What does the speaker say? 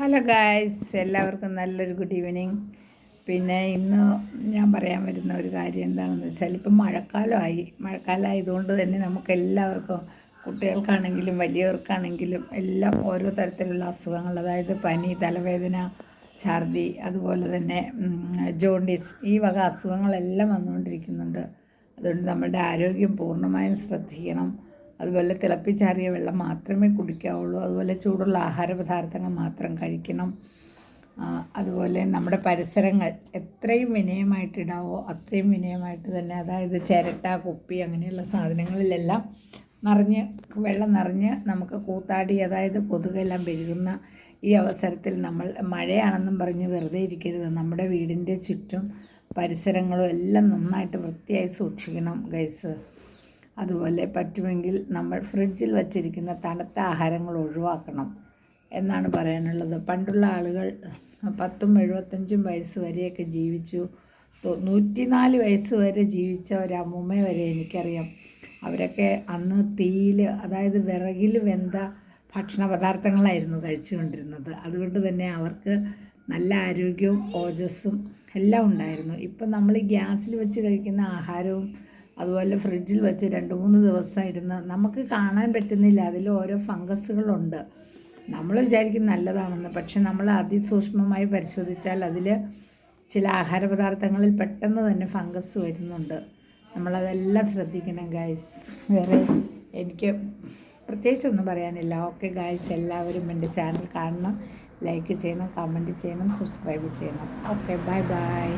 Hello guys, എല്ലാവർക്കും നല്ലൊരു good evening. പിന്നെ ഇന്ന് ഞാൻ പറയാൻ വരുന്ന ഒരു കാര്യം എന്താണെന്ന് വെച്ചാൽ, ഇപ്പം മഴക്കാലമായതുകൊണ്ട് തന്നെ നമുക്ക് എല്ലാവർക്കും, കുട്ടികൾക്കാണെങ്കിലും വലിയവർക്കാണെങ്കിലും എല്ലാം ഓരോ തരത്തിലുള്ള അസുഖങ്ങൾ, അതായത് പനി, തലവേദന, ഛർദി, അതുപോലെ തന്നെ ജോണ്ടിസ്, ഈ വക അസുഖങ്ങളെല്ലാം വന്നുകൊണ്ടിരിക്കുന്നുണ്ട്. അതുകൊണ്ട് നമ്മുടെ ആരോഗ്യം പൂർണ്ണമായും ശ്രദ്ധിക്കണം. അതുപോലെ തിളപ്പിച്ചാറിയ വെള്ളം മാത്രമേ കുടിക്കാവുള്ളൂ. അതുപോലെ ചൂടുള്ള ആഹാര പദാർത്ഥങ്ങൾ മാത്രം കഴിക്കണം. അതുപോലെ നമ്മുടെ പരിസരങ്ങൾ എത്രയും വിനയമായിട്ടിടാവോ അത്രയും വിനയമായിട്ട് തന്നെ, അതായത് ചിരട്ട, കുപ്പി അങ്ങനെയുള്ള സാധനങ്ങളിലെല്ലാം വെള്ളം നിറഞ്ഞ് നമുക്ക് കൂത്താടി, അതായത് കൊതുകെല്ലാം പെരുകുന്ന ഈ അവസരത്തിൽ നമ്മൾ മഴയാണെന്നും പറഞ്ഞ് വെറുതെ ഇരിക്കരുത്. നമ്മുടെ വീടിൻ്റെ ചുറ്റും പരിസരങ്ങളും എല്ലാം നന്നായിട്ട് വൃത്തിയായി സൂക്ഷിക്കണം ഗൈസ്. അതുപോലെ പറ്റുമെങ്കിൽ നമ്മൾ ഫ്രിഡ്ജിൽ വച്ചിരിക്കുന്ന തണുത്ത ആഹാരങ്ങൾ ഒഴിവാക്കണം എന്നാണ് പറയാനുള്ളത്. പണ്ടുള്ള ആളുകൾ 10ഉം 75ഉം വയസ്സ് വരെയൊക്കെ ജീവിച്ചു. 104 വയസ്സ് വരെ ജീവിച്ച ഒരു അമ്മൂമ്മ വരെ എനിക്കറിയാം. അവരൊക്കെ അന്ന് തീയിൽ, അതായത് വിറകിൽ വെന്ത ഭക്ഷണ പദാർത്ഥങ്ങളായിരുന്നു കഴിച്ചുകൊണ്ടിരുന്നത്. അതുകൊണ്ട് തന്നെ അവർക്ക് നല്ല ആരോഗ്യവും ഓജസ്സും എല്ലാം ഉണ്ടായിരുന്നു. ഇപ്പം നമ്മൾ ഈ ഗ്യാസിൽ വെച്ച് കഴിക്കുന്ന ആഹാരവും അതുപോലെ ഫ്രിഡ്ജിൽ വെച്ച് 2-3 ദിവസം ഇരുന്ന് നമുക്ക് കാണാൻ പറ്റുന്നില്ല, അതിൽ ഓരോ ഫംഗസുകളുണ്ട്. നമ്മൾ വിചാരിക്കും നല്ലതാണെന്ന്, പക്ഷെ നമ്മൾ അതിസൂക്ഷ്മമായി പരിശോധിച്ചാൽ അതിൽ ചില ആഹാര പദാർത്ഥങ്ങളിൽ പെട്ടെന്ന് തന്നെ ഫംഗസ് വരുന്നുണ്ട്. നമ്മളതെല്ലാം ശ്രദ്ധിക്കണം ഗായ്സ്. വേറെ എനിക്ക് പ്രത്യേകിച്ചൊന്നും പറയാനില്ല. ഓക്കെ ഗായ്സ്, എല്ലാവരും എൻ്റെ ചാനൽ കാണണം, ലൈക്ക് ചെയ്യണം, കമൻറ്റ് ചെയ്യണം, സബ്സ്ക്രൈബ് ചെയ്യണം. Okay, bye bye.